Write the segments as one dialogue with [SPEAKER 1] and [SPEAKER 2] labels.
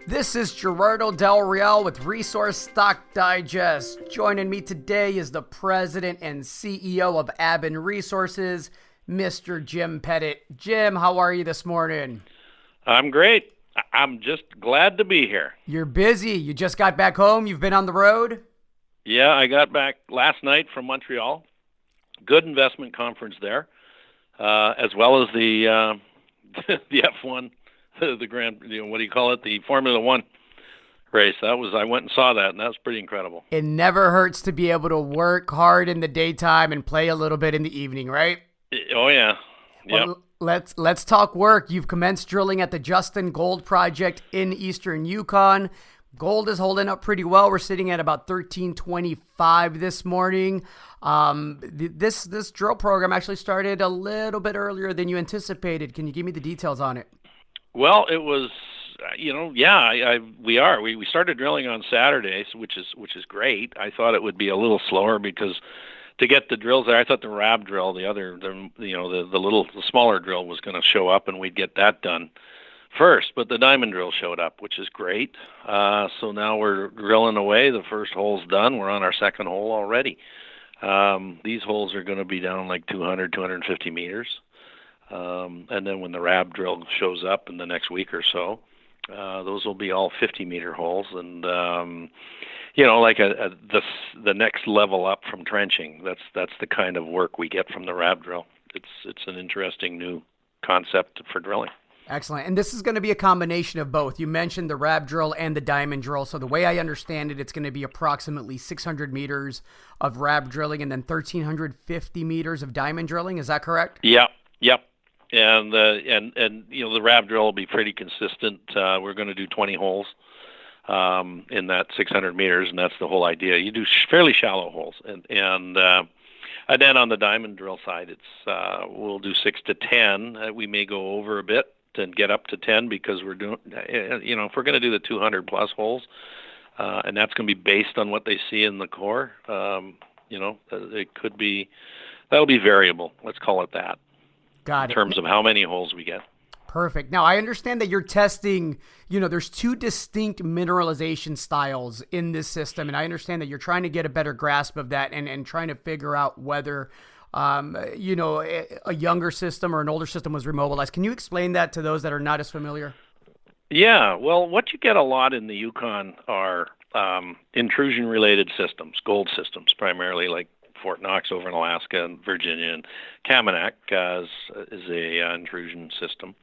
[SPEAKER 1] This is Gerardo Del Real with Resource Stock Digest. Joining me today is the president and CEO of Aben Resources, Mr. Jim Pettit. Jim, how are you this morning?
[SPEAKER 2] I'm great. I'm just glad to be here.
[SPEAKER 1] You're busy. You just got back home. You've been on the road?
[SPEAKER 2] Yeah, I got back last night from Montreal. Good investment conference there, as well as the the F1, the Grand, what do you call it? The Formula One race. I went and saw that, and that was pretty incredible.
[SPEAKER 1] It never hurts to be able to work hard in the daytime and play a little bit in the evening, right?
[SPEAKER 2] Oh yeah. Yep.
[SPEAKER 1] Well, let's talk work. You've commenced drilling at the Justin Gold Project in eastern Yukon. Gold is holding up pretty well. We're sitting at about 1325 this morning. This drill program actually started a little bit earlier than you anticipated. Can you give me the details on it?
[SPEAKER 2] Well, it was, we started drilling on Saturday, which is great. I thought it would be a little slower because to get the drills there, I thought the RAB drill, the smaller drill was going to show up and we'd get that done first, but the diamond drill showed up, which is great. So now we're drilling away. The first hole's done. We're on our second hole already. These holes are going to be down like 200, 250 meters. And then when the RAB drill shows up in the next week or so, those will be all 50-meter holes. And, the next level up from trenching, that's the kind of work we get from the RAB drill. It's an interesting new concept for drilling.
[SPEAKER 1] Excellent. And this is going to be a combination of both. You mentioned the RAB drill and the diamond drill. So the way I understand it, it's going to be approximately 600 meters of RAB drilling and then 1,350 meters of diamond drilling. Is that correct?
[SPEAKER 2] Yep. And the RAB drill will be pretty consistent. We're going to do 20 holes in that 600 meters, and that's the whole idea. You do fairly shallow holes, and then on the diamond drill side, we'll do 6 to 10. We may go over a bit and get up to 10 because we're doing, if we're going to do the 200 plus holes, and that's going to be based on what they see in the core. That'll be variable. Let's call it that.
[SPEAKER 1] Got it.
[SPEAKER 2] In terms of how many holes we get.
[SPEAKER 1] Perfect. Now, I understand that you're testing, there's two distinct mineralization styles in this system, and I understand that you're trying to get a better grasp of that and trying to figure out whether, a younger system or an older system was remobilized. Can you explain that to those that are not as familiar?
[SPEAKER 2] Yeah. Well, what you get a lot in the Yukon are intrusion-related systems, gold systems primarily, like Fort Knox over in Alaska and Virginia, and Kaminak is a intrusion system.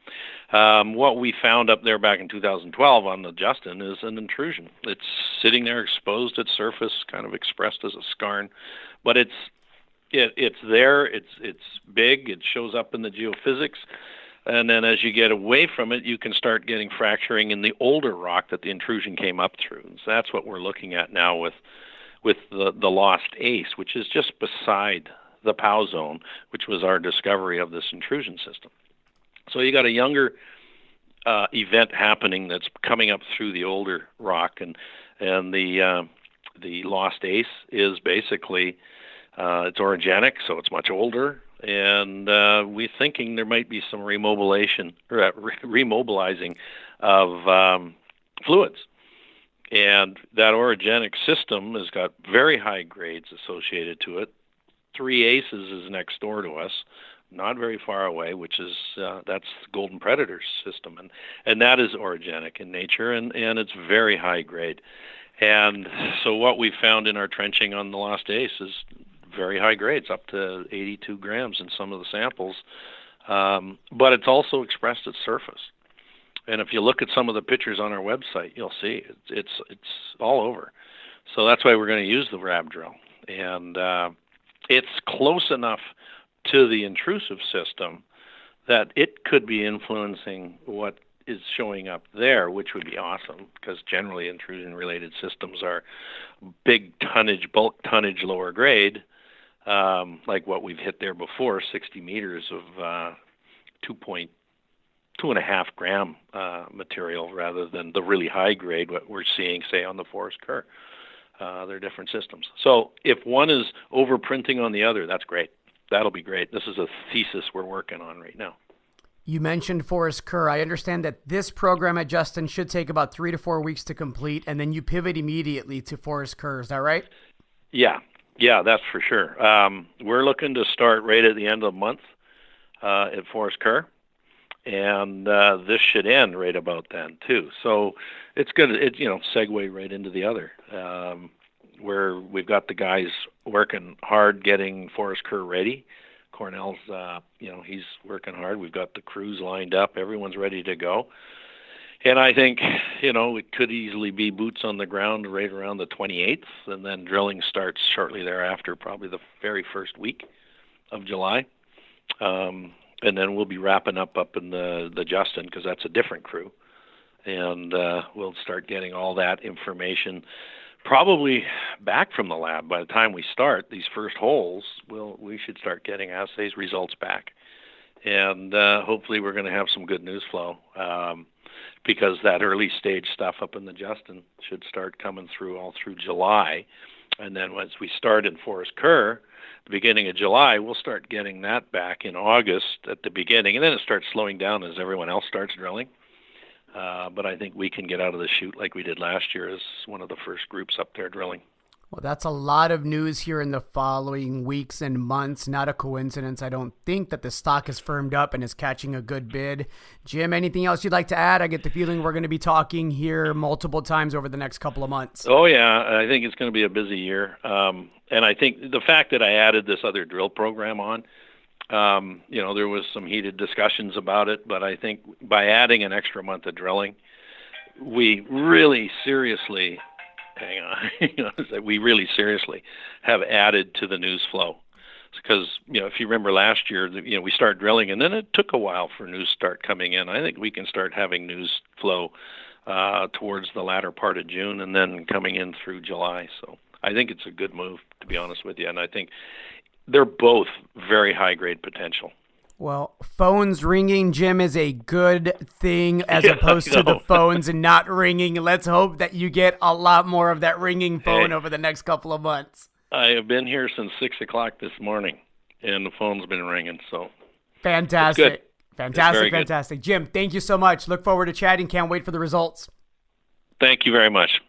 [SPEAKER 2] What we found up there back in 2012 on the Justin is an intrusion. It's sitting there exposed at surface, kind of expressed as a skarn, but it's there. It's big. It shows up in the geophysics, and then as you get away from it, you can start getting fracturing in the older rock that the intrusion came up through. And so that's what we're looking at now with the Lost Ace, which is just beside the POW zone, which was our discovery of this intrusion system. So you got a younger event happening that's coming up through the older rock, and the Lost Ace is basically it's orogenic, so it's much older, and we're thinking there might be some remobilizing of fluids. And that orogenic system has got very high grades associated to it. Three Aces is next door to us, not very far away, which is that's Golden Predator's system, and that is orogenic in nature, and it's very high grade. And so what we found in our trenching on the Lost Ace is very high grades, up to 82 grams in some of the samples, but it's also expressed at surface. And if you look at some of the pictures on our website, you'll see it's all over. So that's why we're going to use the RAB drill. And it's close enough to the intrusive system that it could be influencing what is showing up there, which would be awesome because generally intrusion-related systems are big tonnage, bulk tonnage, lower grade, like what we've hit there before, 60 meters of 2.5 gram material rather than the really high grade what we're seeing, say, on the Forest Kerr. They're different systems. So if one is overprinting on the other, that's great. That'll be great. This is a thesis we're working on right now.
[SPEAKER 1] You mentioned Forest Kerr. I understand that this program at Justin should take about 3 to 4 weeks to complete, and then you pivot immediately to Forest Kerr. Is that right?
[SPEAKER 2] Yeah, that's for sure. We're looking to start right at the end of the month at Forest Kerr, and this should end right about then too. So it's good. Segue right into the other, where we've got the guys working hard getting Forest Kerr ready. Cornell's, he's working hard. We've got the crews lined up. Everyone's ready to go. And I think, it could easily be boots on the ground right around the 28th, and then drilling starts shortly thereafter, probably the very first week of July. And then we'll be wrapping up in the Justin, because that's a different crew. And we'll start getting all that information probably back from the lab. By the time we start these first holes, we should start getting assays results back. And hopefully we're going to have some good news flow, because that early stage stuff up in the Justin should start coming through all through July. And then once we start in Forest Kerr, the beginning of July, we'll start getting that back in August at the beginning. And then it starts slowing down as everyone else starts drilling. But I think we can get out of the chute like we did last year as one of the first groups up there drilling.
[SPEAKER 1] Well, that's a lot of news here in the following weeks and months. Not a coincidence. I don't think that the stock has firmed up and is catching a good bid. Jim, anything else you'd like to add? I get the feeling we're going to be talking here multiple times over the next couple of months.
[SPEAKER 2] Oh, yeah. I think it's going to be a busy year. And I think the fact that I added this other drill program on, there was some heated discussions about it, but I think by adding an extra month of drilling, we really seriously have added to the news flow. Because, if you remember last year, we started drilling and then it took a while for news start coming in. I think we can start having news flow towards the latter part of June and then coming in through July. So I think it's a good move, to be honest with you. And I think they're both very high grade potential.
[SPEAKER 1] Well, phones ringing, Jim, is a good thing as opposed to the phones and not ringing. Let's hope that you get a lot more of that ringing phone over the next couple of months.
[SPEAKER 2] I have been here since 6 o'clock this morning, and the phone's been ringing. So
[SPEAKER 1] fantastic. Fantastic.
[SPEAKER 2] Good.
[SPEAKER 1] Jim, thank you so much. Look forward to chatting. Can't wait for the results.
[SPEAKER 2] Thank you very much.